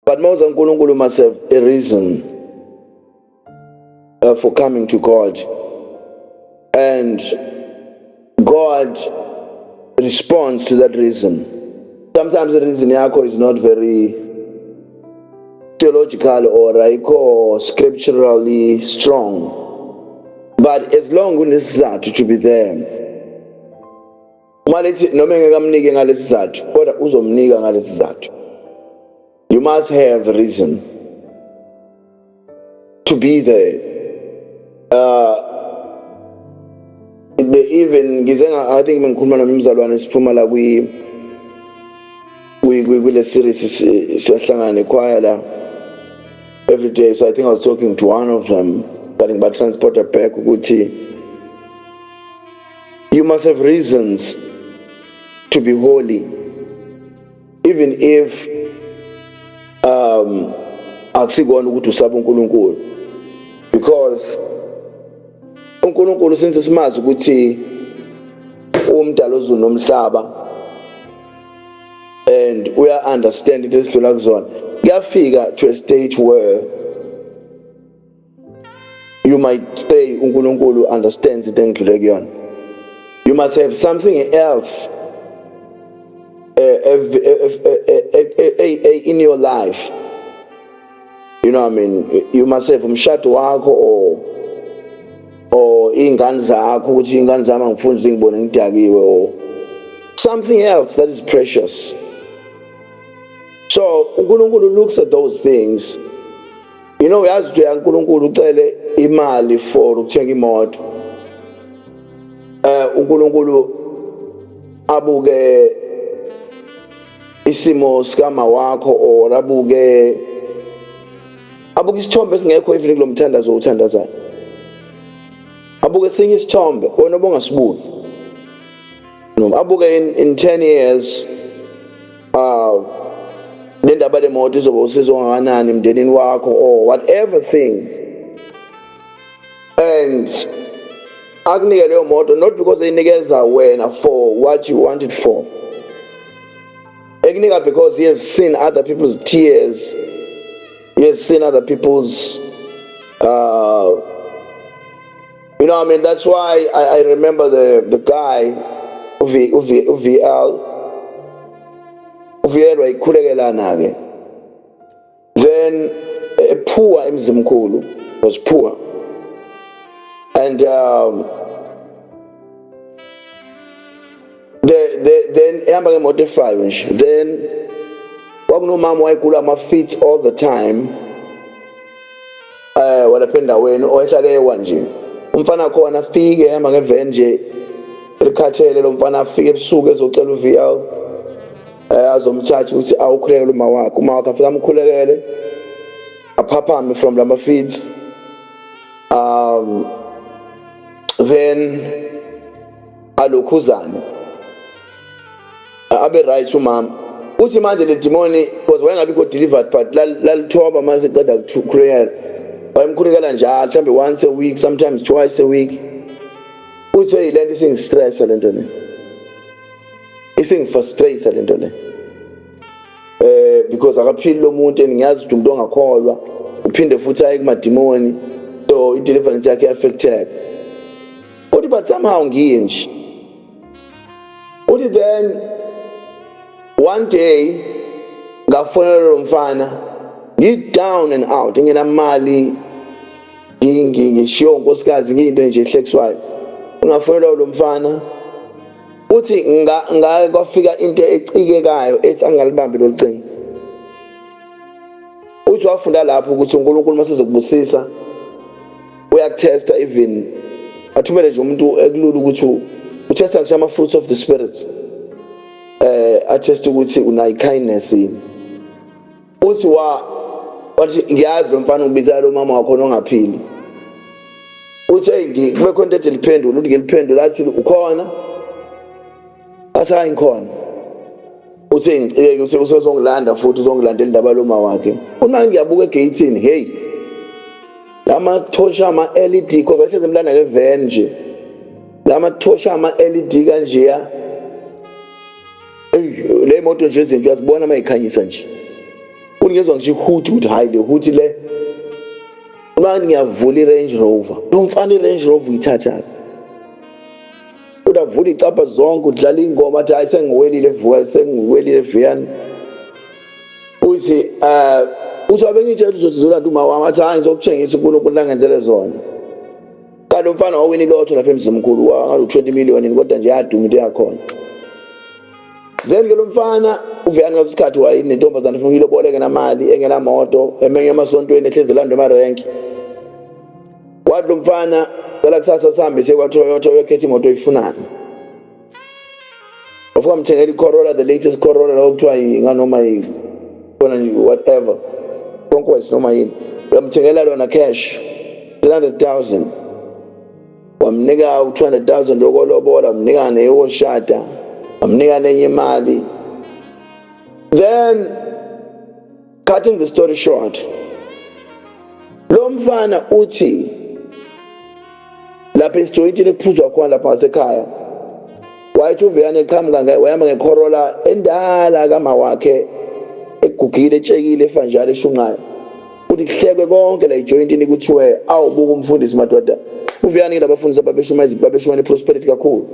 But most uNkulunkulu must have a reason for coming to God. And God responds to that reason. Sometimes the reason yakho is not very theological or scripturally strong. But as long as unesizathu to be there, malithi noma engekamnike ngalesi sizathu kodwa uzomnika ngalesi sizathu. You must have a reason to be there. I think ngikhuluma nomzalwane siphuma la kule series siyahlangana ekhaya la every day. So I think I was talking to one of them, starting by transporter back ukuthi you must have reasons to be holy, even if akusikona ukuthi usaba uNkulunkulu, because uNkulunkulu since simazi ukuthi umdala ozulu nomhlaba and we are understanding this to kuzona, kuyafika to a stage where you might say uNkulunkulu understands it engidlule kuyona. You must have something else in your life. You know what I mean? You must have umshado wakho or ingane zakho ukuthi ingane zami angifuni zingibone ngidakiwe or something else that is precious. So uNkulunkulu looks at those things. You know, uyazi ukuthi uNkulunkulu ucele imali for ukuthenga imoto. uNkulunkulu abuke isimo sikama wakho or abuke isithombe esingekho even kulomthandazo uthandazayo. Abuke sinye isithombe wena bongasibuni. No, abuke in 10 years le ndaba lemoto izoba usizo kangakanani emndenini wakho or whatever thing. And akunike leyo moto not because eyinikeza wena for what you want it for. Ekunika because he has seen other people's tears. He has seen other people's you know, I mean, that's why I remember the guy UVL wayikhulekelana ke. Then poor emzimkhulu was poor. And then ehamba ngemoto e5 nje. Then kwakunomama wayegula ama-feet all the time. Walapha endaweni oyehlale nje. Umfana khona afike ehamba ngevan nje likhathele lo mfana afike ebusuku ezocela uVL azomthatha ukuthi awukhulekele uma wakhe afika amkhulekele aphaphame from lama feeds. Then alokhuzana abe right umama uthi manje le demoni because wayengabikho delivered but lalithoba manje qeda ukukhulekela wayemkhulekela njalo mhlambe once a week, sometimes twice a week. Uthi le nto isingistress le nto le isingifrustrate le nto le because akaphili lo muntu engiyazi ukuthi umuntu ongakholwa uphinde futhi aye kumademoni so i-deliverance yakhe affected. Uthi but somehow ngiye nje. Uthi then one day ngafonela lo mfana down and out nginamali ngishiyo nkosikazi ngiyinto nje ehlekiswayo. Ngafonela lo mfana uthi kwafika into ecikekayo ethi angalibambi lo cingo. Uthi wafunda lapho ukuthi uNkulunkulu masezokubusisa uyakutesta even athumele nje umuntu ekulula ukuthi utesta ngisho ama fruits of the spirit. Attest ukuthi una kindness yini. Uthi wathi ngiyazi lo mfana ubiza lo mama wakho ongaphili. Uthi kube khona ethi liphendula uthi ngeliphendula athi ukhona athi ayinkhona. Uthi ngicike ukuthi usozongilanda futhi uzongilandela indaba lo mama wakhe. Uma ngiyabuka egatini hey lama thosha ama LED because athi zemlanda ngevan nje. Lama thosha ama LED kanje ya le moto nje izinto uyazibona mayikhanyisa nje. Uningezwa ngisho ihuthi ukuthi hayi le huthi le uma ngiyavula iRange Rover lo mfana iRange Rover uyithatha udavula icapha zonke udlala ingoma athi hayi sengiwelile vuka sengiwelile viyani uthi usabe ngitshela uzozizula ntu mawami athi hayi ngizokutshengisa uNkulunkulu langenzele zona kanti umfana wawina ilotho lapha emzimkhulu wangalo 20 million kodwa nje yaduma into yakhona. Then ke lo mfana uviyani ngasikhathi wayinentombazana ufuna uyiloboleke namali engenamoto emenye emasontweni ehlezi lando emarenki wathi lo mfana cela kusasa sihambe siye kwaToyota uyokhetha imoto oyifunayo ufuna umthengela iCorolla the latest Corolla la okuthiwa nganoma whatever conquest noma yini uyamthengela lona cash 300,000 wamnika u200,000 lokolobola wamnika neyoshada wamnika nenye imali. Then cutting the story short lo mfana uthi lapha esijoyintini kuphuzwa khona lapha ngasekhaya wayithi uveyane eqhamuka wayama ngeCorolla endala kama wakhe egugile etshekile efanjalo eshunqayo uthi kuhlekwe konke la ijoyintini kuthiwe awubuka umfundisi madoda uveyane labafundisi babeshumana prosperity kakhulu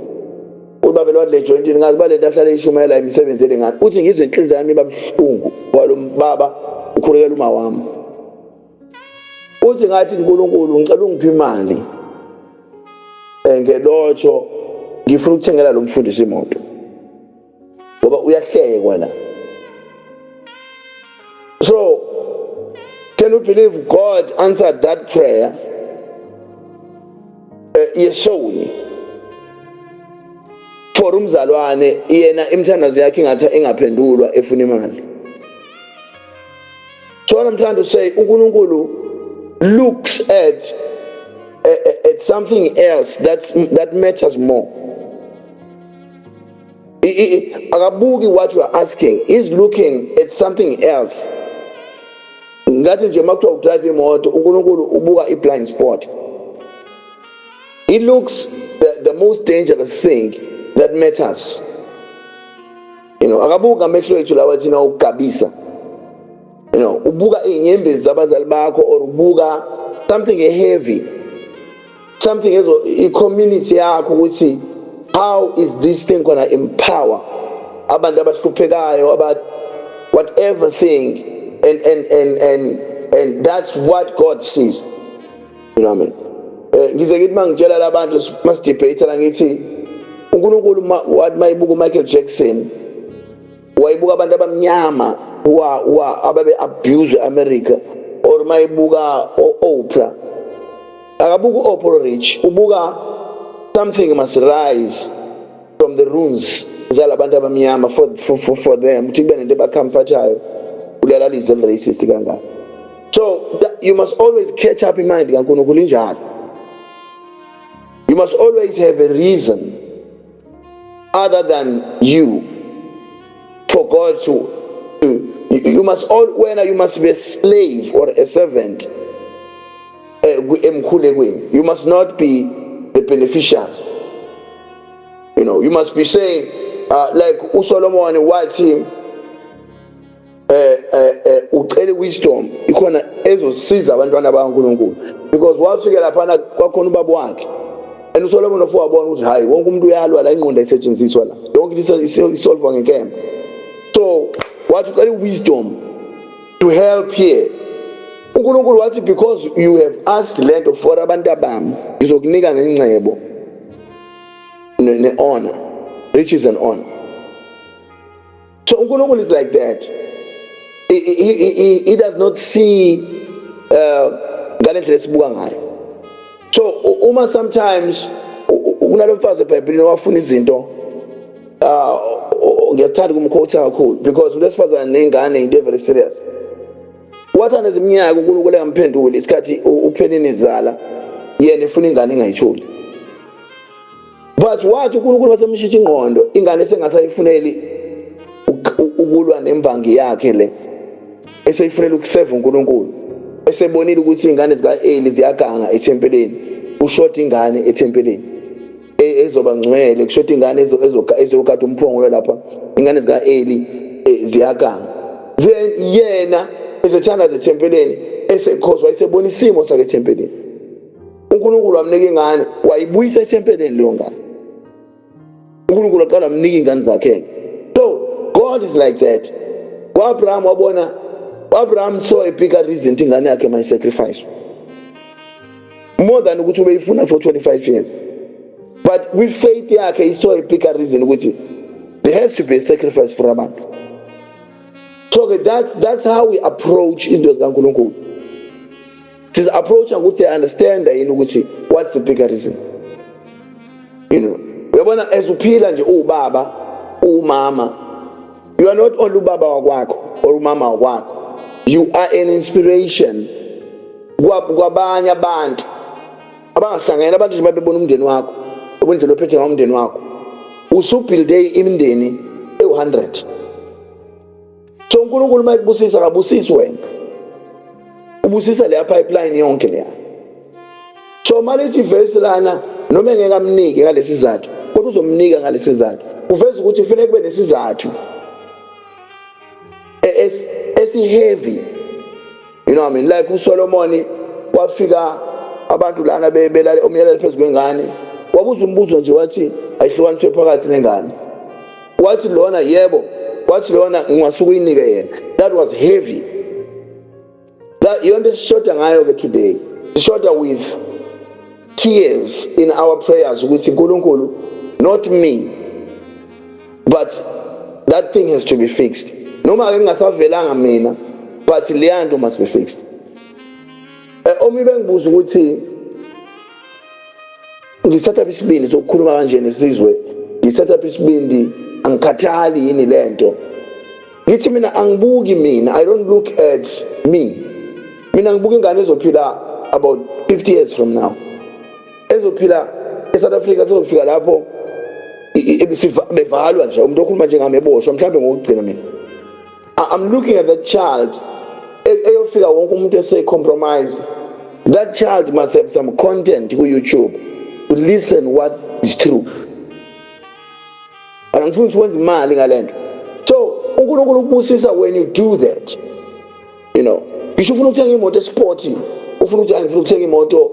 uba vele wathi le jointini ngazi balento ahlala ishumayela imisebenzele ngani uthi ngizwe inhliziyo yami babhlungu kwalo baba ukhulekela uma wami uthi ngathi uNkulunkulu ngicela ungiphe imali ngelotho ngifuna ukuthengela lo mfundisi imoto ngoba uyahlekwa la. So can you believe God answered that prayer? Yeshoni for umzalwane yena imthandazo yakhe ngathi engaphendulwa efuna imali. So what I'm trying to say, uNkulunkulu looks at something else that matters more. Akabuki what you are asking, he's looking at something else. Ngathi nje makuthiwa udrive imoto uNkulunkulu ubuka i-blind spot. He looks the most dangerous thing that matters. Akabuka amehlo ethu lawa thina ukugabisa. Ubuka inyembezi zabazali bakho or ubuka something heavy. Something as a community yakho ukuthi how is this thing gonna empower abantu abahluphekayo about whatever thing and that's what God sees. You know what I mean? Ngize ngithi mangitshela labantu masidebate la ngithi uNkulunkulu wathi mayibuka uMichael Jackson wayibuka abantu abamnyama ababe abuse America or mayibuka Oprah akabuka Oprah rich ubuka something must rise from the ruins zalabantu abamnyama for them ukuthi kube nento abacomfortayo ulalalize racist kangaka. So you must always catch up in mind kaNkulunkulu injalo. You must always have a reason other than you for God to you must be a slave or a servant. You must not be the beneficiary. You must be saying like uSolomon wathi ucele wisdom ikhona ezosiza abantwana bakaNkulunkulu because wafika lapha kwakhona ubaba wakhe and uSolomon wabona ukuthi hayi wonke umuntu uyalwa la ingqondo isetshenziswa la yonke isolve ngenkemba. So wathi ucele wisdom to help here. uNkulunkulu wathi because you have asked land for abantu abami ngizokunika nengcebo ne-honor, riches and honor. So uNkulunkulu is like that. He does not see ngale sibuka ngayo. So uma sometimes kunalo mfazi eBhayibhelini wafuna izinto ngiyathanda kumquote kakhulu because lesifazana nengane into very serious. Wathana eziminyaka uNkulunkulu engamphenduli isikhathi uphenini izala yena efuna ingane engayitholi. But wathi uNkulunkulu wasemshithi ingqondo ingane esengasayifuneli ukulwa nembangi yakhe le eseyifunela ukuserve uNkulunkulu esebonile ukuthi ingane zika Eli ziyaganga ethempelini ushota ingane ethempelini ezoba ngcwele kushota ingane ezokade umphongolo lapha ingane zika Eli ziyaganga then yena esethandaza ethempelini esekhoswa isebona isimo sakhe ethempelini. uNkulunkulu wamnika ingane wayibuyisa ethempelini leyo ngane. uNkulunkulu aqala amnika ingane zakhe. So God is like that. Abraham saw a bigger reason to ingane yakhe mayisacrifice more than ukuthi ubeyifuna for 25 years. But with faith yakhe he saw a bigger reason ukuthi there has to be a sacrifice for abantu. So that's how we approach izinto zikaNkulunkulu. This approach ukuthi understand yini ukuthi what's the bigger reason. Uyabona as uphila nje ubaba umama, you are not only ubaba wakwakho or umama wakwakho, you are an inspiration kwabanye abantu abangahlangene abantu nje babebona umndeni wakho ubundlela ophethe ngomndeni wakho usubuilde imindeni e100. So uNkulunkulu mayekubusisa akabusisi wena, ubusisa le pipeline yonke leya. So malithi verse lana noma engeke amnike ngalesi sizathu kodwa uzomnika ngalesi sizathu, uveza ukuthi kufanele kube nesizathu esi-heavy. You know what I mean? Like uSolomon wafika abantu lana belale umyalelo phezu kwengane, wabuza umbuzo nje wathi ayihlukaniswe phakathi nengane. Wathi lona yebo, wathi lona ngingasuka uyinike yena. That was heavy. That you understand ngayo ke today. Shorter with tears in our prayers ukuthi uNkulunkulu, not me, but that thing has to be fixed. Noma ke ngingasavelanga mina, but leyanto must be fixed. Omi bengibuza ukuthi ngisathatha isibindi sokukhuluma kanje nesizwe, ngisathatha isibindi angikhathali yini lento. Ngithi mina angibuki mina, I don't look at me. Mina ngibuka ingane ezophila about 50 years from now. Ezophila eSouth Africa ezofika lapho bevalwa nje umuntu okhuluma njengami eboshwa mhlawumbe ngokugcina mina. I'm looking at that child eyofika wonke umuntu ese-compromise. That child must have some content ku YouTube to listen what is true. Angifuni ukwenza imali ngalento. So uNkulunkulu ukubusisa when you do that. Ngisho ufuna ukuthenga imoto esport, ufuna ukuthenga imoto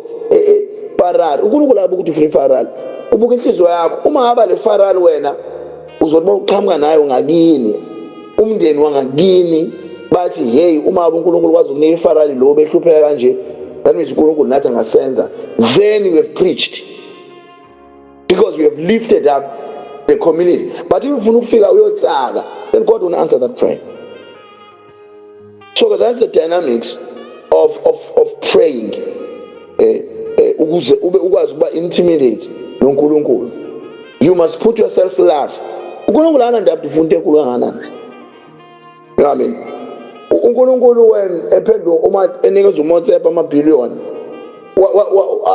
Ferrari, uNkulunkulu abuka ukuthi ufuna iFerrari. Ubuka inhliziyo yakho. Uma ngaba le Ferrari wena uzobona uqhamuka nayo ngakini, umndeni wangakini bathi hey uma uNkulunkulu kwazi ukunika iFerrari lo behlupheka kanje, that means uNkulunkulu nathi angasenza. Then we have preached because we have lifted up the community. But if ufuna ukufika uyotsaka, then God will answer that prayer. So that's the dynamics of praying. Ukuze ukwazi ukuba intimidate noNkulunkulu, you must put yourself last. uNkulunkulu anandaba ufunde enkulu kangakanani. You know what I mean? uNkulunkulu when ephendula uma enikeza uMotsepha amabhiliyoni,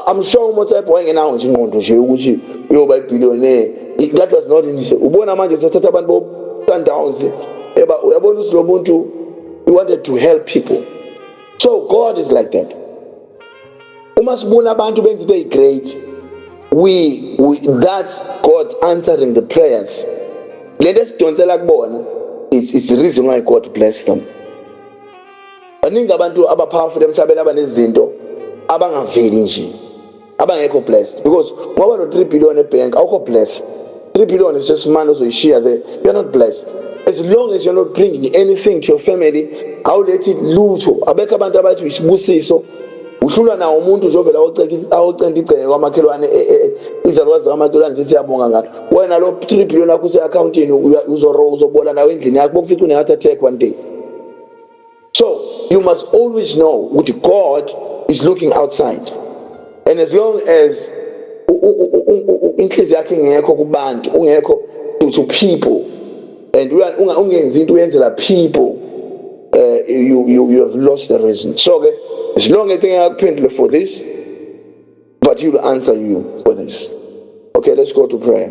I'm sure uMotsepha wayengenawo nje ingqondo nje ukuthi uyoba ibhiliyoni. That was not in his. Ubona manje sesathatha abantu bo Sundowns uyabona ukuthi lo muntu he wanted to help people. So God is like that. Uma sibona abantu benza into great, we that's God answering the prayers. Let us sidonsela kubona, it's the reason why God blessed them. Baningi abantu abapowerful emhlabeni abanezinto abangaveli nje, abangekho blessed, because ngoba no 3 billion ebank awukho blessed. 3 billion is just money ozoyishiya there, you're not blessed. As long as you're not bringing anything to your family, awulethi lutho. Abekho abantu abathi isibusiso, uhlulwa nawo umuntu uzovela awucenta igceke kwamakhelwane izalwazi zakamakhelwane zithi siyabonga ngalo. Wena lo 3 billion yakho use-accountini uzobola nawe endlini yakho bokufica une-heart attack one day. So you must always know that God is looking outside, and as long as inhliziyo yakho ingekho kubantu, ungekho to people, and ungenzi into uyenzela people, you have lost the reason. So as long as I pendulum for this, but he will answer you for this. Okay, let's go to prayer.